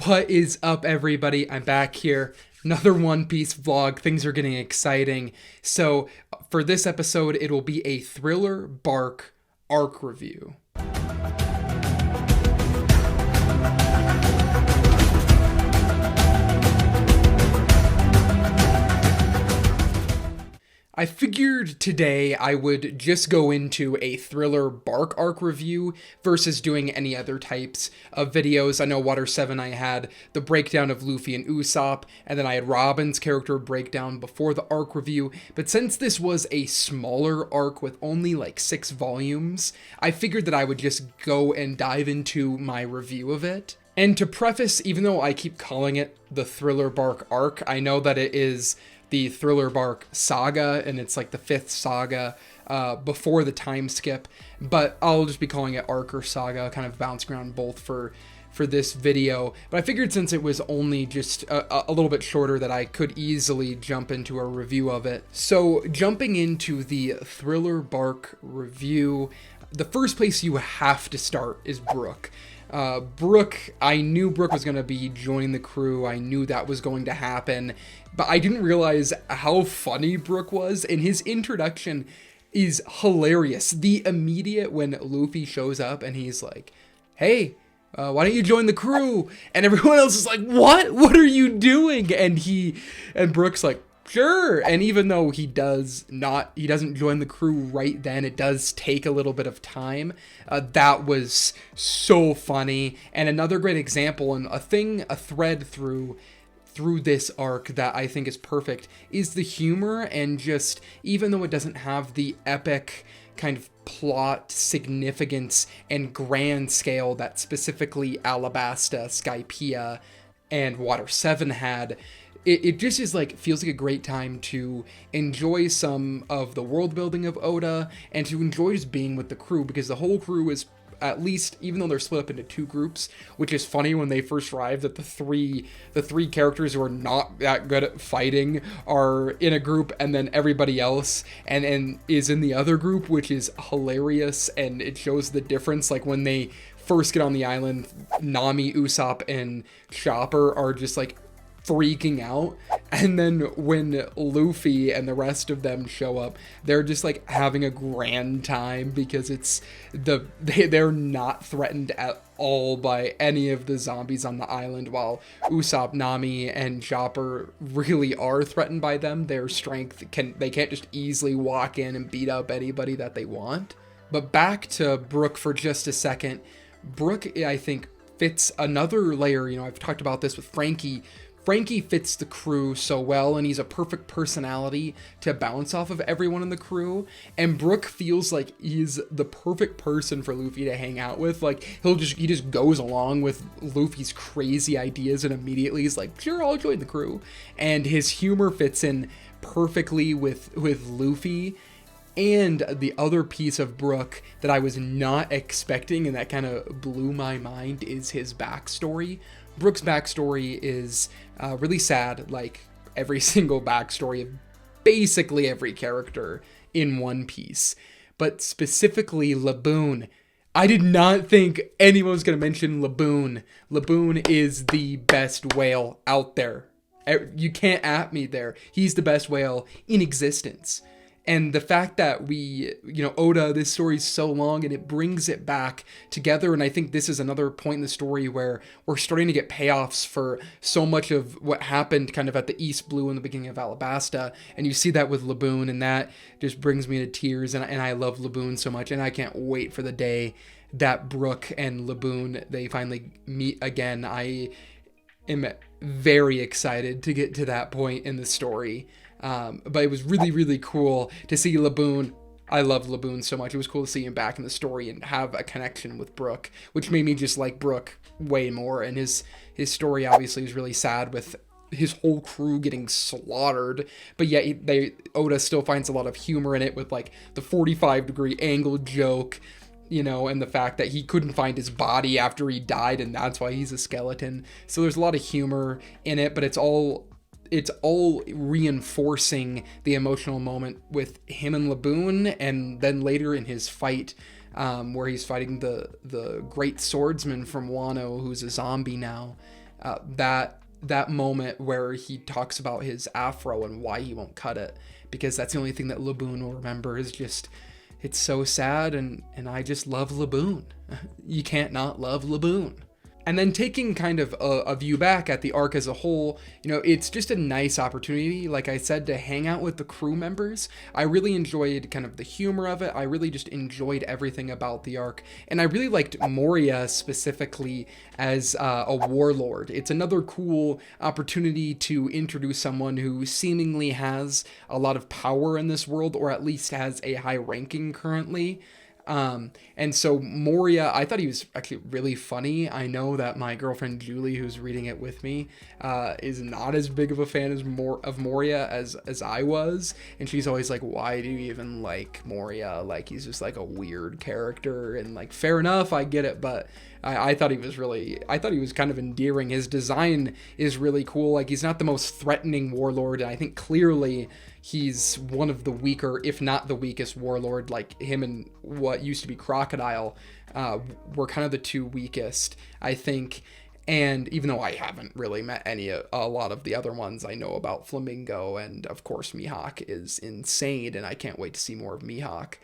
What is up, everybody? I'm back here. Another One Piece vlog. Things are getting exciting. So, for this episode, it will be a Thriller Bark arc review. I figured today I would just go into a Thriller Bark arc review versus doing any other types of videos. I know Water 7 I had the breakdown of Luffy and Usopp, and then I had Robin's character breakdown before the arc review, but since this was a smaller arc with only like 6 volumes, I figured that I would just go and dive into my review of it. And to preface, even though I keep calling it the Thriller Bark arc, I know that it is the Thriller Bark saga, and it's like the 5th saga before the time skip, but I'll just be calling it arc or saga, kind of bouncing around both for this video. But I figured since it was only just a little bit shorter that I could easily jump into a review of it. So jumping into the Thriller Bark review, the first place you have to start is Brooke. Brooke, I knew Brooke was going to be joining the crew. I knew that was going to happen, but I didn't realize how funny Brooke was, and his introduction is hilarious. The immediate when Luffy shows up and he's like, hey, why don't you join the crew? And everyone else is like, what? What are you doing? And Brooke's like, sure. And even though he doesn't join the crew right then, it does take a little bit of time. That was so funny. And another great example, and a thread through this arc that I think is perfect, is the humor. And just, even though it doesn't have the epic kind of plot significance and grand scale that specifically Alabasta, Skypiea, and Water 7 had, it just is like, feels like a great time to enjoy some of the world building of Oda and to enjoy just being with the crew, because the whole crew is, at least, even though they're split up into 2 groups, which is funny when they first arrive, that the three characters who are not that good at fighting are in a group, and then everybody else and is in the other group, which is hilarious. And it shows the difference. Like when they first get on the island, Nami, Usopp, and Chopper are just like freaking out, and then when Luffy and the rest of them show up, they're just like having a grand time, because they're not threatened at all by any of the zombies on the island, while Usopp, Nami, and Chopper really are threatened by them. Their strength they can't just easily walk in and beat up anybody that they want. But back to Brooke for just a second. Brooke, I think, fits another layer. You know, I've talked about this with Frankie. Frankie fits the crew so well, and he's a perfect personality to bounce off of everyone in the crew. And Brooke feels like he's the perfect person for Luffy to hang out with. Like, he just goes along with Luffy's crazy ideas, and immediately he's like, sure, I'll join the crew. And his humor fits in perfectly with Luffy. And the other piece of Brooke that I was not expecting, and that kind of blew my mind, is his backstory. Brooke's backstory is really sad, like every single backstory of basically every character in One Piece. But specifically Laboon. I did not think anyone was going to mention Laboon. Laboon is the best whale out there. You can't at me there. He's the best whale in existence. And the fact that Oda, this story is so long and it brings it back together. And I think this is another point in the story where we're starting to get payoffs for so much of what happened kind of at the East Blue in the beginning of Alabasta. And you see that with Laboon, and that just brings me to tears. And I love Laboon so much. And I can't wait for the day that Brooke and Laboon, they finally meet again. I am very excited to get to that point in the story. But it was really, really cool to see Laboon. I love Laboon so much. It was cool to see him back in the story and have a connection with Brooke, which made me just like Brooke way more. And his story obviously is really sad with his whole crew getting slaughtered, but yet Oda still finds a lot of humor in it with like the 45-degree angle joke, you know, and the fact that he couldn't find his body after he died, and that's why he's a skeleton. So there's a lot of humor in it, but it's all reinforcing the emotional moment with him and Laboon, and then later in his fight where he's fighting the great swordsman from Wano, who's a zombie now. That moment where he talks about his afro and why he won't cut it, because that's the only thing that Laboon will remember, is just, it's so sad, and I just love Laboon. You can't not love Laboon. And then taking kind of a view back at the arc as a whole, it's just a nice opportunity, like I said, to hang out with the crew members. I really enjoyed kind of the humor of it. I really just enjoyed everything about the arc. And I really liked Moria specifically as a warlord. It's another cool opportunity to introduce someone who seemingly has a lot of power in this world, or at least has a high ranking currently. And so Moria, I thought he was actually really funny. I know that my girlfriend Julie, who's reading it with me, is not as big of a fan of Moria as I was, and she's always like, "Why do you even like Moria? Like, he's just like a weird character." And like, fair enough, I get it, but I thought he was kind of endearing. His design is really cool. Like, he's not the most threatening warlord, and I think clearly he's one of the weaker, if not the weakest warlord. Like, him and what used to be Crocodile were kind of the two weakest, I think. And even though I haven't really met a lot of the other ones, I know about Flamingo, and of course Mihawk is insane, and I can't wait to see more of Mihawk.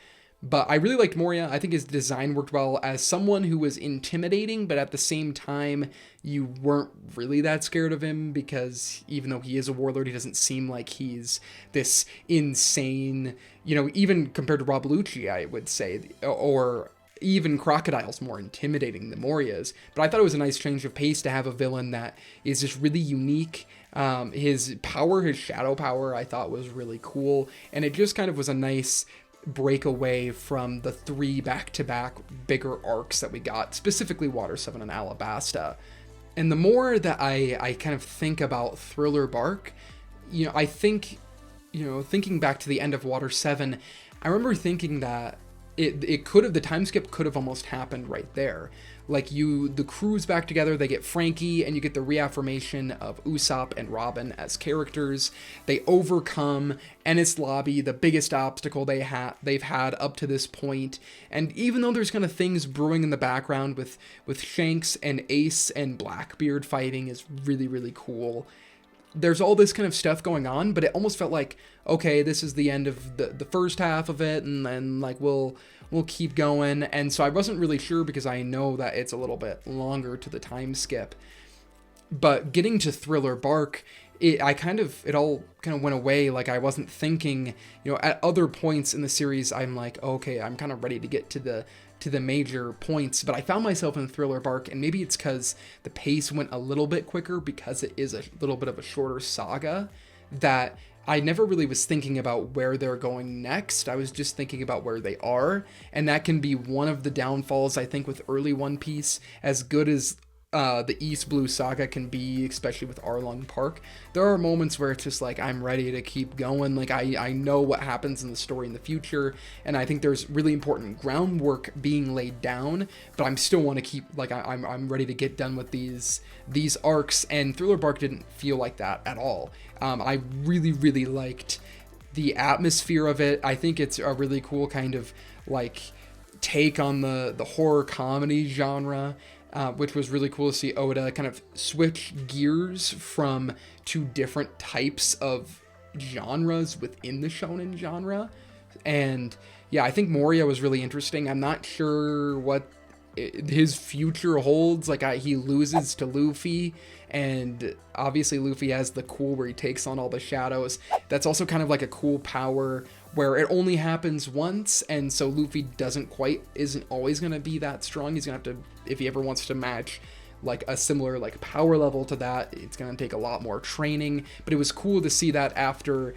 But I really liked Moria. I think his design worked well as someone who was intimidating, but at the same time, you weren't really that scared of him, because even though he is a warlord, he doesn't seem like he's this insane, even compared to Rob Lucci, I would say, or even Crocodile's more intimidating than Moria's. But I thought it was a nice change of pace to have a villain that is just really unique. His power, his shadow power, I thought was really cool, and it just kind of was a nice break away from the 3 back-to-back bigger arcs that we got, specifically Water 7 and Alabasta. And the more that I kind of think about Thriller Bark, I think, thinking back to the end of Water 7, I remember thinking that the time skip could have almost happened right there. Like, the crew's back together, they get Frankie, and you get the reaffirmation of Usopp and Robin as characters. They overcome Enies Lobby, the biggest obstacle they've had up to this point. And even though there's kind of things brewing in the background with Shanks and Ace and Blackbeard fighting is really, really cool. There's all this kind of stuff going on, but it almost felt like, okay, this is the end of the first half of it, and then like we'll keep going. And so I wasn't really sure, because I know that it's a little bit longer to the time skip. But getting to Thriller Bark, it all kind of went away. Like, I wasn't thinking, at other points in the series, I'm like, okay, I'm kind of ready to get to the major points, but I found myself in Thriller Bark, and maybe it's because the pace went a little bit quicker, because it is a little bit of a shorter saga, that I never really was thinking about where they're going next. I was just thinking about where they are, and that can be one of the downfalls, I think, with early One Piece. As good as the East Blue Saga can be, especially with Arlong Park, there are moments where it's just like, I'm ready to keep going. Like, I know what happens in the story in the future, and I think there's really important groundwork being laid down, but I'm still want to keep, like, I'm ready to get done with these arcs, and Thriller Bark didn't feel like that at all. I really, really liked the atmosphere of it. I think it's a really cool kind of, like, take on the horror comedy genre. Which was really cool to see Oda kind of switch gears from 2 different types of genres within the shonen genre. And yeah, I think Moria was really interesting. I'm not sure what his future holds. Like, he loses to Luffy, and obviously Luffy has the cool where he takes on all the shadows. That's also kind of like a cool power where it only happens once, and so Luffy isn't always going to be that strong. He's going to have to, if he ever wants to match like a similar like power level to that, it's going to take a lot more training. But it was cool to see that after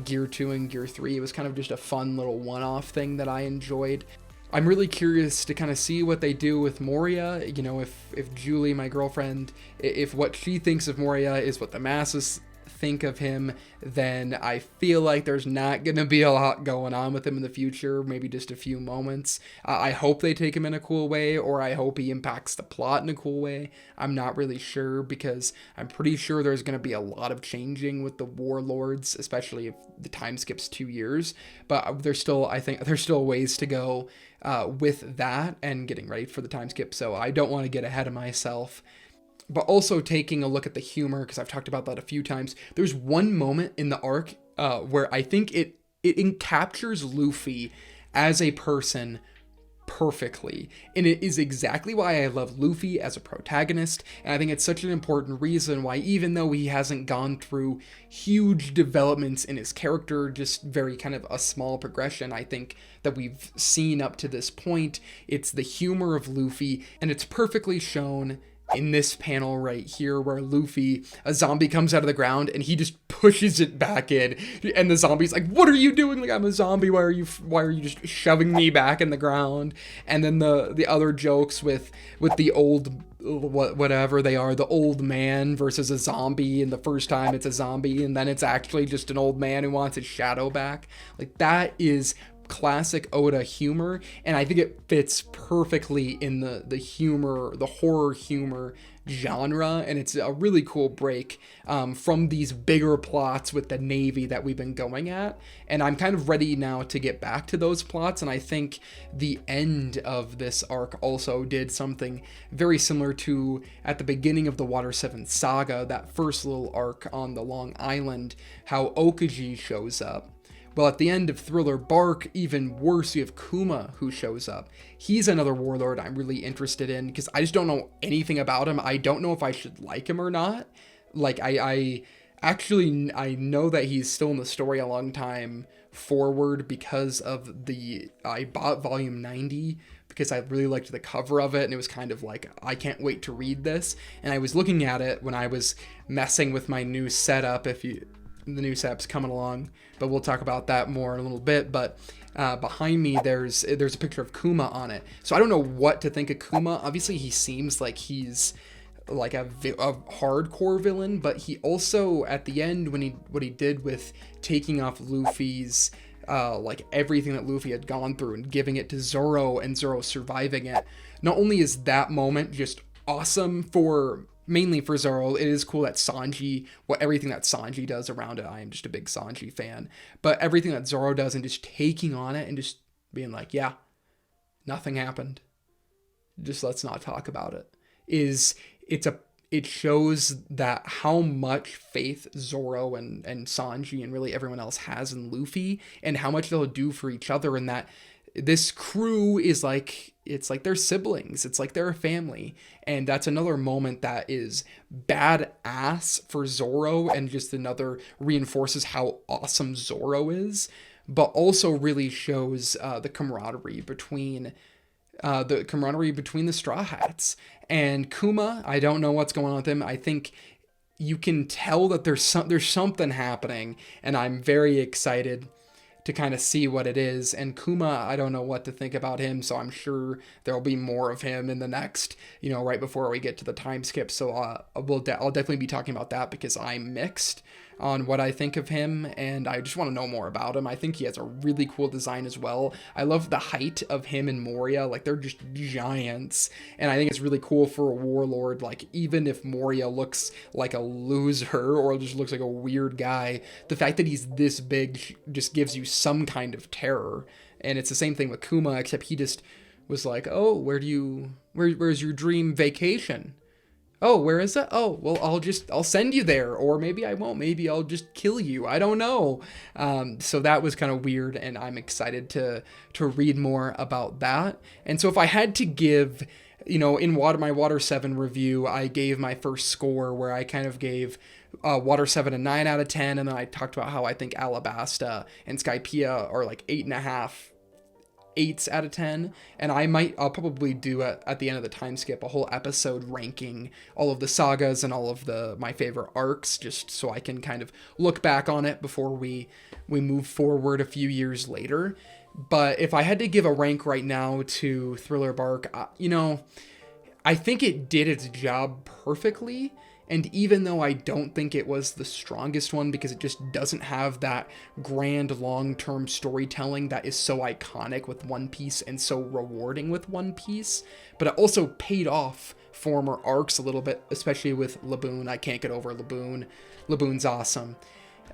Gear 2 and Gear 3. It was kind of just a fun little one-off thing that I enjoyed. I'm really curious to kind of see what they do with Moria. If Julie, my girlfriend, if what she thinks of Moria is what the masses think of him, then I feel like there's not going to be a lot going on with him in the future, maybe just a few moments. I hope they take him in a cool way, or I hope he impacts the plot in a cool way. I'm not really sure, because I'm pretty sure there's going to be a lot of changing with the warlords, especially if the time skips 2 years, but I think there's still ways to go with that and getting ready for the time skip, so I don't want to get ahead of myself. but also taking a look at the humor, because I've talked about that a few times. There's one moment in the arc where I think it captures Luffy as a person perfectly. And it is exactly why I love Luffy as a protagonist. And I think it's such an important reason why, even though he hasn't gone through huge developments in his character, just very kind of a small progression, I think that we've seen up to this point, it's the humor of Luffy, and it's perfectly shown in this panel right here where Luffy, a zombie comes out of the ground and he just pushes it back in, and the zombie's like, what are you doing? Like, I'm a zombie, why are you just shoving me back in the ground? And then the other jokes with the old, whatever they are, the old man versus a zombie, and the first time it's a zombie and then it's actually just an old man who wants his shadow back. Like, that is classic Oda humor, and I think it fits perfectly in the humor, the horror humor genre, and it's a really cool break from these bigger plots with the Navy that we've been going at, and I'm kind of ready now to get back to those plots. And I think the end of this arc also did something very similar to at the beginning of the Water 7 saga, that first little arc on the Long Island, how Okaji shows up. Well, at the end of Thriller Bark, even worse, you have Kuma who shows up. He's another warlord I'm really interested in, because I just don't know anything about him. I don't know if I should like him or not. Like, I know that he's still in the story a long time forward because of I bought volume 90 because I really liked the cover of it, and it was kind of like, I can't wait to read this. And I was looking at it when I was messing with my new setup, the new setup's coming along, but we'll talk about that more in a little bit. But behind me, there's a picture of Kuma on it. So I don't know what to think of Kuma. Obviously, he seems like he's like a hardcore villain, but he also, at the end, what he did with taking off Luffy's like everything that Luffy had gone through and giving it to Zoro, and Zoro surviving it, not only is that moment just awesome mainly for Zoro, it is cool that everything that Sanji does around it, I am just a big Sanji fan, but everything that Zoro does and just taking on it and just being like, yeah, nothing happened, just let's not talk about it, it shows that how much faith Zoro and Sanji and really everyone else has in Luffy, and how much they'll do for each other, and that this crew is like, it's like they're siblings, it's like they're a family. And that's another moment that is badass for Zoro, and just another reinforces how awesome Zoro is, but also really shows the camaraderie between the Straw Hats. And Kuma, I don't know what's going on with him. I think you can tell that there's something happening, and I'm very excited to kind of see what it is. And Kuma, I don't know what to think about him, so I'm sure there'll be more of him in the next, right before we get to the time skip. So I'll definitely be talking about that, because I'm mixed on what I think of him, and I just want to know more about him. I think he has a really cool design as well. I love the height of him and Moria, like they're just giants, and I think it's really cool for a warlord. Like, even if Moria looks like a loser or just looks like a weird guy, the fact that he's this big just gives you some kind of terror. And it's the same thing with Kuma, except he just was like, oh, where's your dream vacation? Oh, where is it? Oh, well, I'll send you there, or maybe I won't. Maybe I'll just kill you. I don't know. So that was kind of weird, and I'm excited to read more about that. And so if I had to give, in my Water 7 review, I gave my first score where I kind of gave Water 7 a 9 out of 10, and then I talked about how I think Alabasta and Skypiea are like 8.5 8s out of 10, and I'll probably do at the end of the time skip a whole episode ranking all of the sagas and all of my favorite arcs, just so I can kind of look back on it before we move forward a few years later. But if I had to give a rank right now to Thriller Bark, I think it did its job perfectly. And even though I don't think it was the strongest one, because it just doesn't have that grand long-term storytelling that is so iconic with One Piece and so rewarding with One Piece, but it also paid off former arcs a little bit, especially with Laboon. I can't get over Laboon. Laboon's awesome.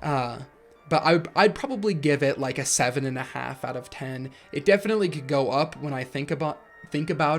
But I'd probably give it like a 7.5 out of 10. It definitely could go up when I think about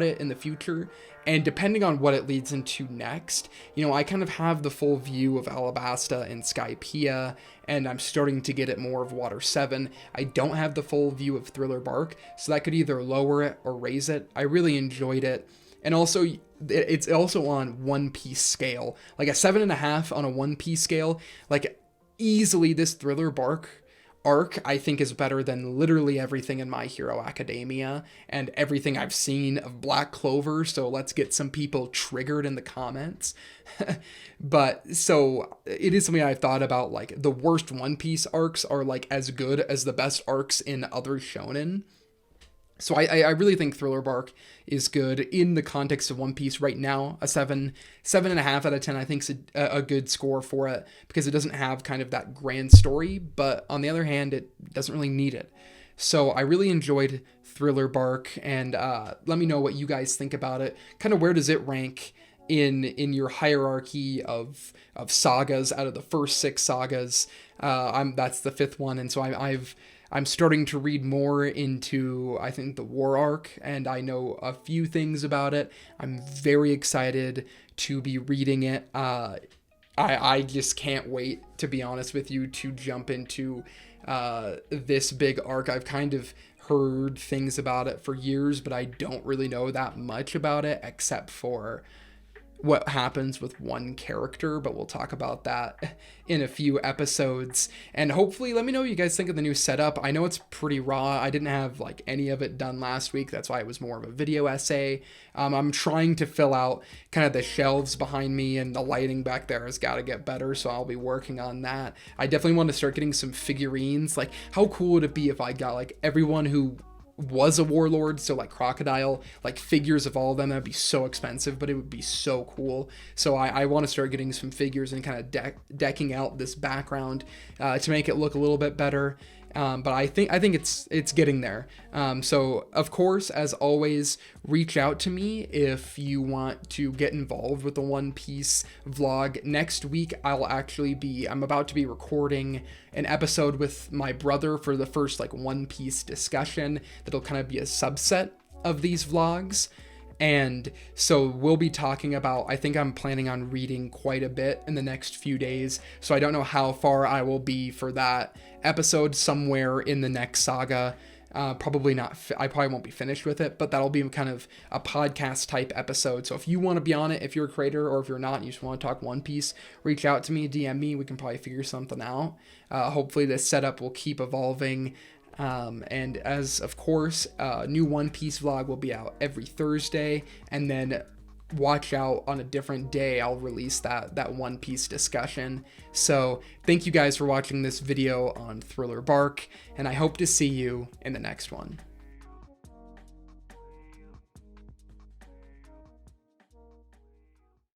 it in the future. And depending on what it leads into next, I kind of have the full view of Alabasta and Skypiea, and I'm starting to get it more of Water 7. I don't have the full view of Thriller Bark, so that could either lower it or raise it. I really enjoyed it. And also, it's also on One Piece scale. Like a 7.5 on a One Piece scale, like easily this Thriller Bark arc, I think, is better than literally everything in My Hero Academia and everything I've seen of Black Clover. So let's get some people triggered in the comments. But so it is something I've thought about, like the worst One Piece arcs are like as good as the best arcs in other shonen. So I really think Thriller Bark is good in the context of One Piece right now. A 7.5 out of 10, I think, is a good score for it because it doesn't have kind of that grand story, but on the other hand, it doesn't really need it. So I really enjoyed Thriller Bark, and let me know what you guys think about it. Kind of where does it rank in your hierarchy of sagas out of the first 6 sagas? That's the 5th one, and so I'm starting to read more into, I think, the War arc, and I know a few things about it. I'm very excited to be reading it. I just can't wait, to be honest with you, to jump into this big arc. I've kind of heard things about it for years, but I don't really know that much about it, except for what happens with one character, but we'll talk about that in a few episodes. And hopefully let me know what you guys think of the new setup. I know it's pretty raw. I didn't have like any of it done last week. That's why it was more of a video essay. I'm trying to fill out kind of the shelves behind me, and the lighting back there has got to get better, so I'll be working on that. I definitely want to start getting some figurines. Like, how cool would it be if I got like everyone who was a warlord, so like Crocodile, like figures of all of them? That'd be so expensive, but it would be so cool. So I want to start getting some figures and kind of decking out this background to make it look a little bit better. But I think it's getting there. So of course, as always, reach out to me if you want to get involved with the One Piece vlog. Next week, I'm about to be recording an episode with my brother for the first like One Piece discussion. That'll kind of be a subset of these vlogs. And so we'll be talking about, I think I'm planning on reading quite a bit in the next few days. So I don't know how far I will be for that episode, somewhere in the next saga. Probably not, I probably won't be finished with it, but that'll be kind of a podcast type episode. So if you want to be on it, if you're a creator, or if you're not and you just want to talk One Piece, reach out to me, DM me, we can probably figure something out. Hopefully this setup will keep evolving. And as of course, new One Piece vlog will be out every Thursday, and then watch out on a different day, I'll release that One Piece discussion. So thank you guys for watching this video on Thriller Bark, and I hope to see you in the next one.